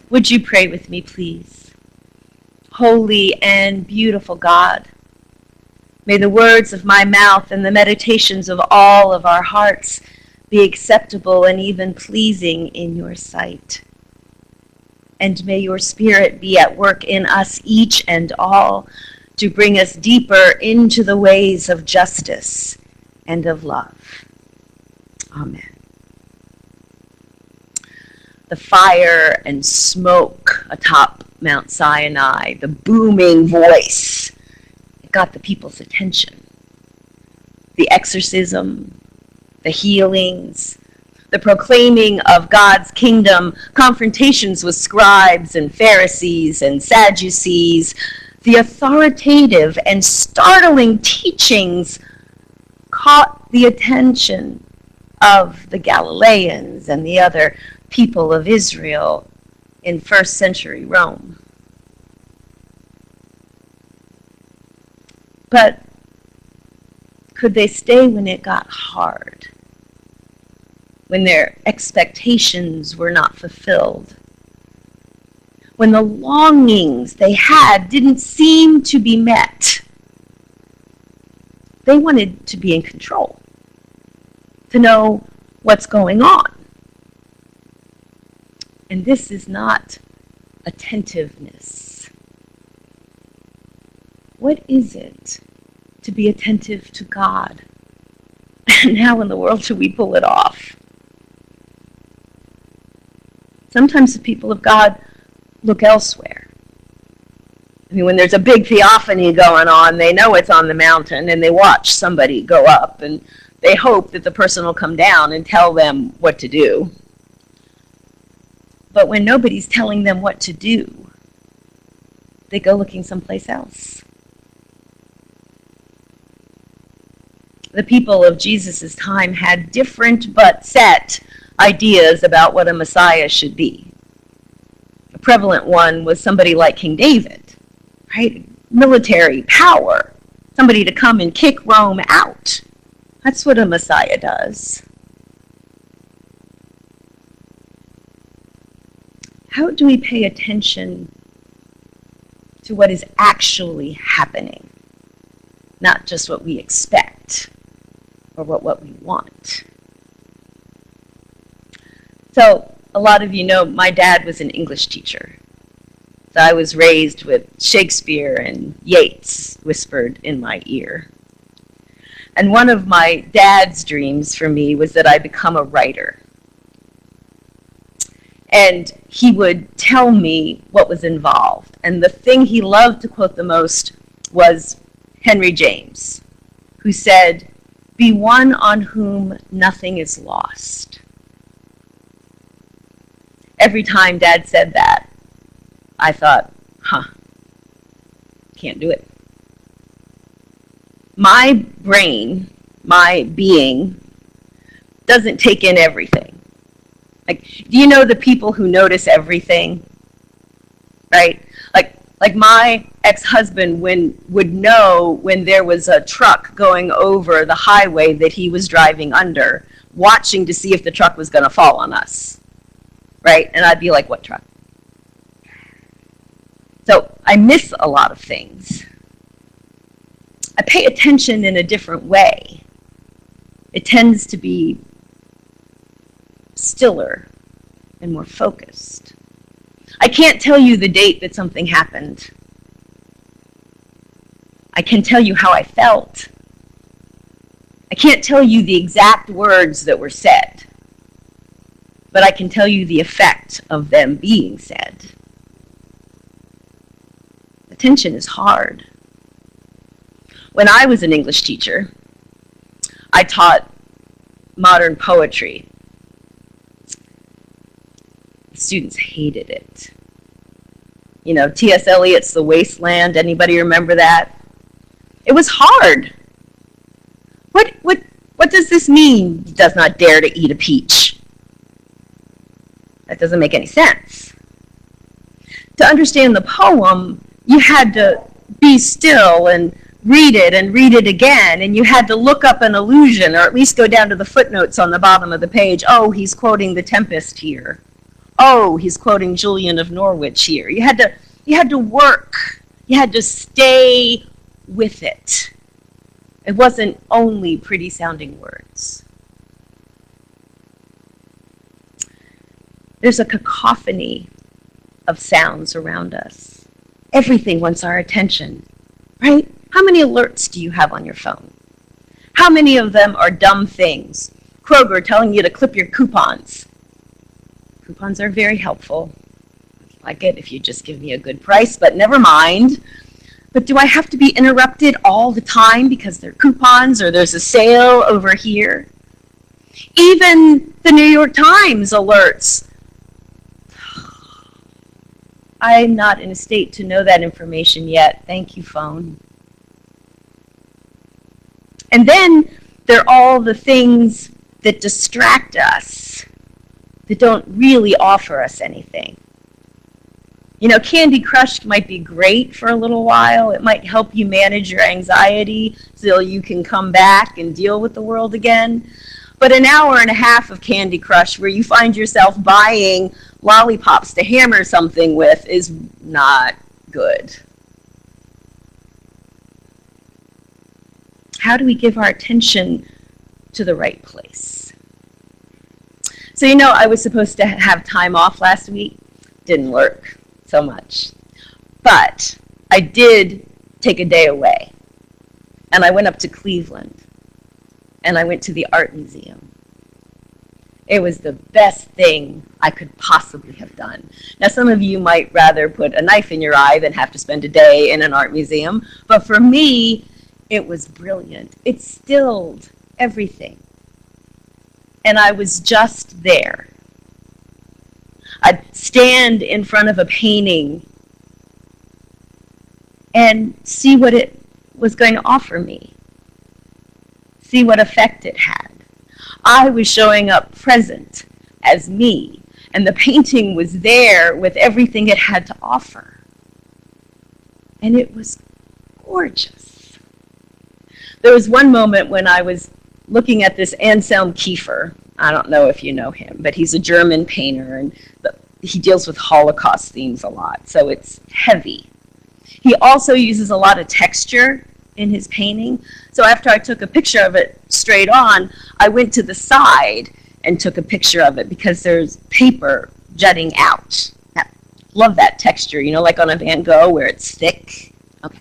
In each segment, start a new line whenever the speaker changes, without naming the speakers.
Would you pray with me, please? Holy and beautiful God, may the words of my mouth and the meditations of all of our hearts be acceptable and even pleasing in your sight. And may your Spirit be at work in us each and all to bring us deeper into the ways of justice and of love. Amen. The fire and smoke atop Mount Sinai, the booming voice, it got the people's attention. The exorcism, the healings, the proclaiming of God's kingdom, confrontations with scribes and Pharisees and Sadducees, the authoritative and startling teachings caught the attention of the Galileans and the other people of Israel in first century Rome. But could they stay when it got hard? When their expectations were not fulfilled? When the longings they had didn't seem to be met? They wanted to be in control, to know what's going on. And this is not attentiveness. What is it to be attentive to God? And how in the world do we pull it off? Sometimes the people of God look elsewhere. I mean, when there's a big theophany going on, they know it's on the mountain, and they watch somebody go up, and they hope that the person will come down and tell them what to do. But when nobody's telling them what to do, they go looking someplace else. The people of Jesus' time had different but set ideas about what a Messiah should be. A prevalent one was somebody like King David, right? Military power, somebody to come and kick Rome out. That's what a Messiah does. How do we pay attention to what is actually happening, not just what we expect or what we want? So a lot of you know my dad was an English teacher. So I was raised with Shakespeare and Yeats whispered in my ear. And one of my dad's dreams for me was that I become a writer. And he would tell me what was involved. And the thing he loved to quote the most was Henry James, who said, "Be one on whom nothing is lost." Every time Dad said that, I thought, can't do it. My brain, my being, doesn't take in everything. Like, do you know the people who notice everything? Right? Like my ex-husband would know when there was a truck going over the highway that he was driving under, watching to see if the truck was going to fall on us. Right? And I'd be like, what truck? So I miss a lot of things. I pay attention in a different way. It tends to be stiller and more focused. I can't tell you the date that something happened. I can tell you how I felt. I can't tell you the exact words that were said, but I can tell you the effect of them being said. Attention is hard. When I was an English teacher, I taught modern poetry. Students hated it. You know, T.S. Eliot's The Wasteland, anybody remember that? It was hard. What does this mean? Does not dare to eat a peach. That doesn't make any sense. To understand the poem, you had to be still and read it again, and you had to look up an allusion, or at least go down to the footnotes on the bottom of the page. Oh, he's quoting The Tempest here. oh, he's quoting Julian of Norwich here. You had to work. You had to stay with it. It wasn't only pretty sounding words. There's a cacophony of sounds around us. Everything wants our attention, right? How many alerts do you have on your phone? How many of them are dumb things? Kroger telling you to clip your coupons. Coupons are very helpful. I like it if you just give me a good price, but never mind. But do I have to be interrupted all the time because they're coupons or there's a sale over here? Even the New York Times alerts. I'm not in a state to know that information yet. Thank you, phone. And then there are all the things that distract us, that don't really offer us anything. You know, Candy Crush might be great for a little while. It might help you manage your anxiety so you can come back and deal with the world again. But an hour and a half of Candy Crush where you find yourself buying lollipops to hammer something with is not good. How do we give our attention to the right place? So, you know, I was supposed to have time off last week. Didn't work so much. But I did take a day away. And I went up to Cleveland. And I went to the art museum. It was the best thing I could possibly have done. Now, some of you might rather put a knife in your eye than have to spend a day in an art museum. But for me, it was brilliant. It stilled everything. And I was just there. I'd stand in front of a painting and see what it was going to offer me. See what effect it had. I was showing up present as me, and the painting was there with everything it had to offer. And it was gorgeous. There was one moment when I was looking at this Anselm Kiefer. I don't know if you know him, but he's a German painter, and he deals with Holocaust themes a lot, so it's heavy. He also uses a lot of texture in his painting. So after I took a picture of it straight on, I went to the side and took a picture of it because there's paper jutting out. I love that texture, you know, like on a Van Gogh where it's thick. Okay.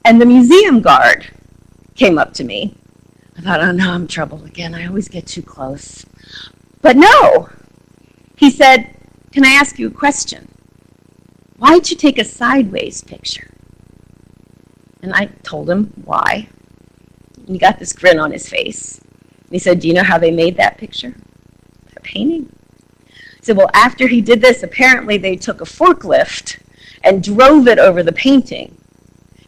And the museum guard came up to me. I thought, oh no, I'm in trouble again. I always get too close. But no. He said, can I ask you a question? Why'd you take a sideways picture? And I told him why. And he got this grin on his face. And he said, do you know how they made that picture? A painting. He said, well, after he did this, apparently they took a forklift and drove it over the painting.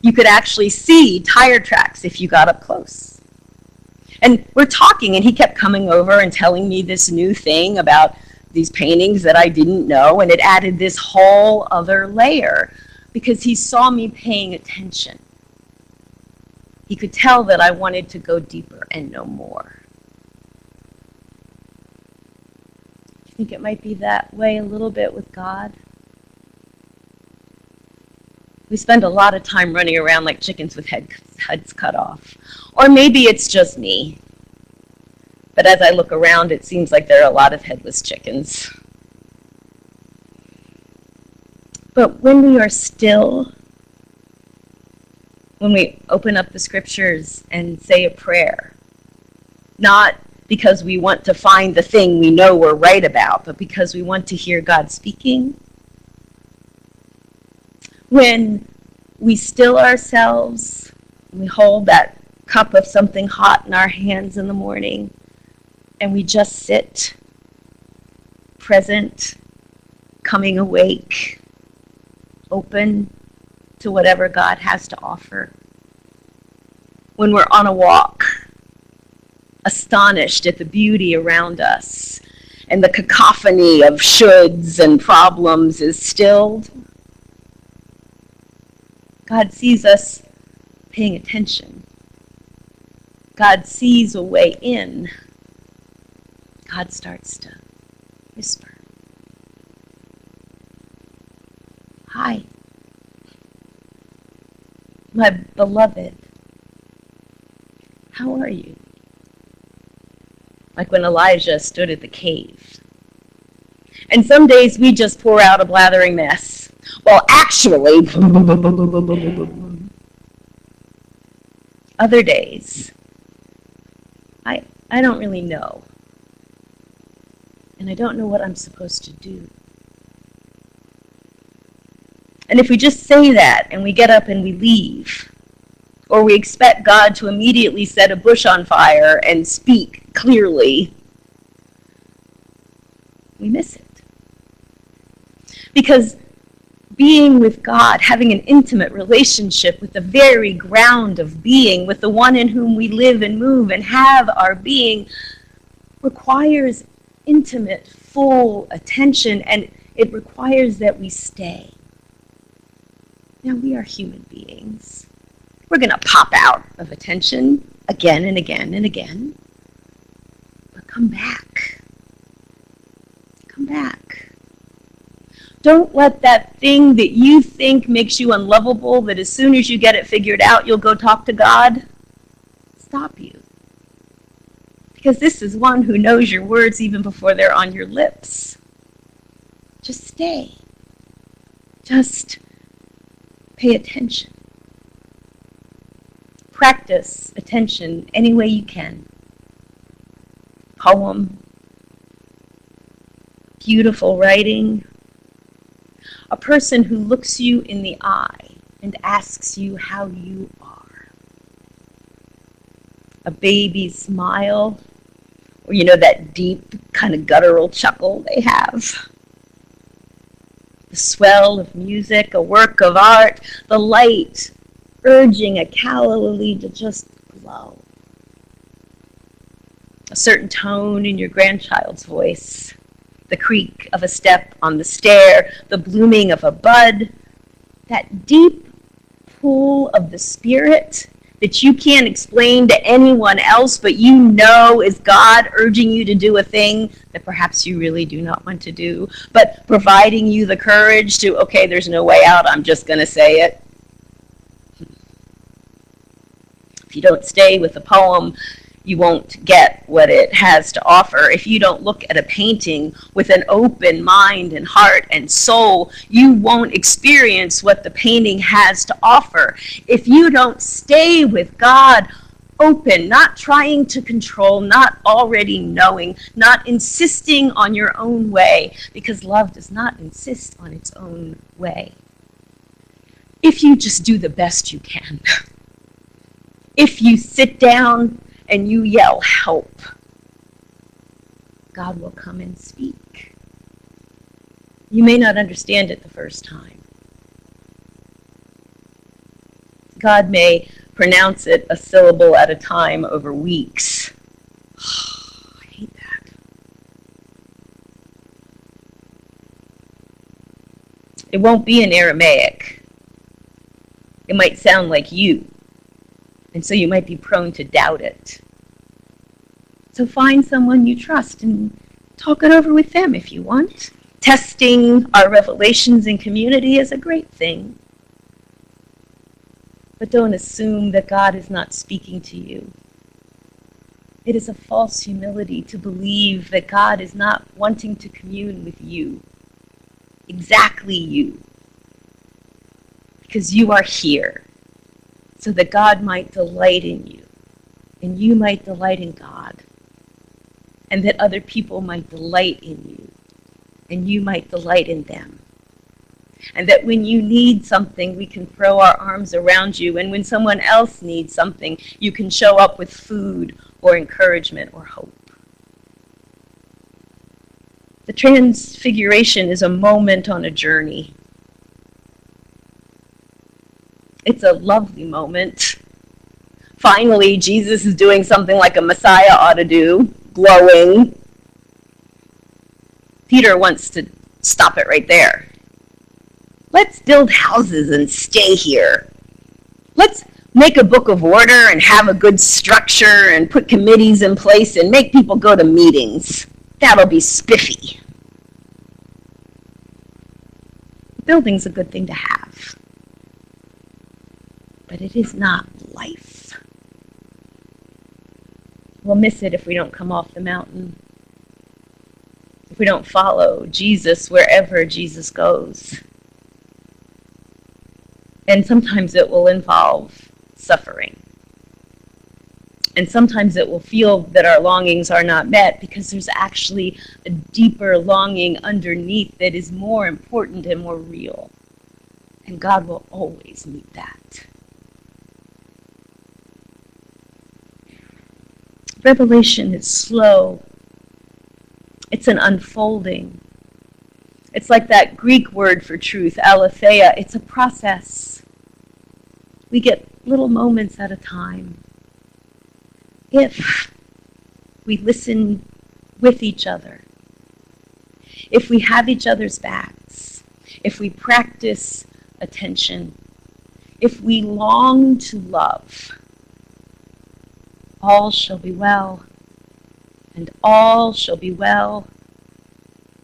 You could actually see tire tracks if you got up close. And we're talking, and he kept coming over and telling me this new thing about these paintings that I didn't know, and it added this whole other layer because he saw me paying attention. He could tell that I wanted to go deeper and know more. Do you think it might be that way a little bit with God? We spend a lot of time running around like chickens with heads cut off. Or maybe it's just me. But as I look around, it seems like there are a lot of headless chickens. But when we are still, when we open up the scriptures and say a prayer, not because we want to find the thing we know we're right about, but because we want to hear God speaking, when we still ourselves, we hold that cup of something hot in our hands in the morning, and we just sit, present, coming awake, open to whatever God has to offer. When we're on a walk, astonished at the beauty around us, and the cacophony of shoulds and problems is stilled, God sees us paying attention. God sees a way in. God starts to whisper. Hi, my beloved, how are you? Like when Elijah stood at the cave. And some days we just pour out a blathering mess. Well, actually, other days, I don't really know. And I don't know what I'm supposed to do. And if we just say that and we get up and we leave, or we expect God to immediately set a bush on fire and speak clearly, we miss it. Because being with God, having an intimate relationship with the very ground of being, with the one in whom we live and move and have our being, requires intimate, full attention, and it requires that we stay. Now, we are human beings. We're going to pop out of attention again and again and again. But come back. Come back. Don't let that thing that you think makes you unlovable, that as soon as you get it figured out, you'll go talk to God, stop you. Because this is one who knows your words even before they're on your lips. Just stay. Just pay attention. Practice attention any way you can. Poem, beautiful writing, a person who looks you in the eye and asks you how you are. A baby's smile, or that deep kind of guttural chuckle they have. The swell of music, a work of art, the light urging a calla lily to just glow. A certain tone in your grandchild's voice, the creak of a step on the stair, the blooming of a bud, that deep pull of the spirit that you can't explain to anyone else, but you know is God urging you to do a thing that perhaps you really do not want to do, but providing you the courage to, okay, there's no way out, I'm just going to say it. If you don't stay with the poem, you won't get what it has to offer. If you don't look at a painting with an open mind and heart and soul, you won't experience what the painting has to offer. If you don't stay with God, open, not trying to control, not already knowing, not insisting on your own way, because love does not insist on its own way. If you just do the best you can, if you sit down and you yell, help, God will come and speak. You may not understand it the first time. God may pronounce it a syllable at a time over weeks. I hate that. It won't be in Aramaic. It might sound like you. And so you might be prone to doubt it. So find someone you trust and talk it over with them if you want. Testing our revelations in community is a great thing. But don't assume that God is not speaking to you. It is a false humility to believe that God is not wanting to commune with you. Exactly you. Because you are here. So that God might delight in you, and you might delight in God, and that other people might delight in you, and you might delight in them. And that when you need something, we can throw our arms around you, and when someone else needs something, you can show up with food or encouragement or hope. The Transfiguration is a moment on a journey. It's a lovely moment. Finally, Jesus is doing something like a Messiah ought to do, glowing. Peter wants to stop it right there. Let's build houses and stay here. Let's make a book of order and have a good structure and put committees in place and make people go to meetings. That'll be spiffy. Building's a good thing to have, but it is not life. We'll miss it if we don't come off the mountain, if we don't follow Jesus wherever Jesus goes. And sometimes it will involve suffering. And sometimes it will feel that our longings are not met because there's actually a deeper longing underneath that is more important and more real. And God will always meet that. Revelation is slow. It's an unfolding. It's like that Greek word for truth, aletheia. It's a process. We get little moments at a time. If we listen with each other, if we have each other's backs, if we practice attention, if we long to love, all shall be well, and all shall be well,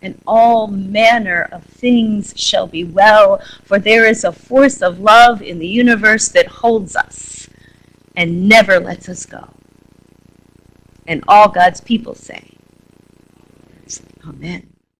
and all manner of things shall be well, for there is a force of love in the universe that holds us and never lets us go. And all God's people say, Amen.